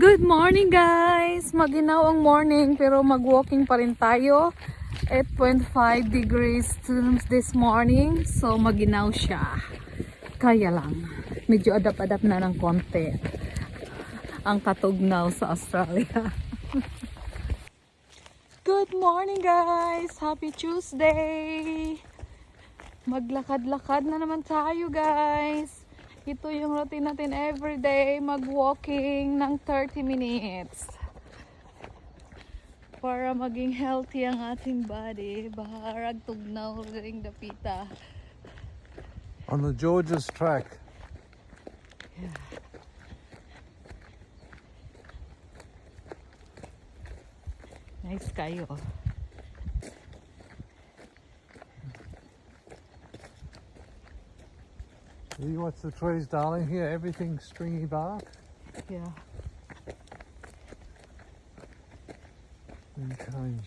Good morning guys! Maginaw ang morning pero mag-walking pa rin tayo. 8.5 degrees this morning. So maginaw siya. Kaya lang. Medyo adap-adap na ng konti. Ang katugnaw sa Australia. Good morning guys! Happy Tuesday! Maglakad-lakad na naman tayo guys. Ito yung routine natin everyday, mag-walking ng 30 minutes. Para maging healthy ang ating body, baharag tugnaw ring dapita. On the Georges track. Yeah. Nice kayo. You watch the trees, darling. Here, everything's stringy bark. Yeah. And change.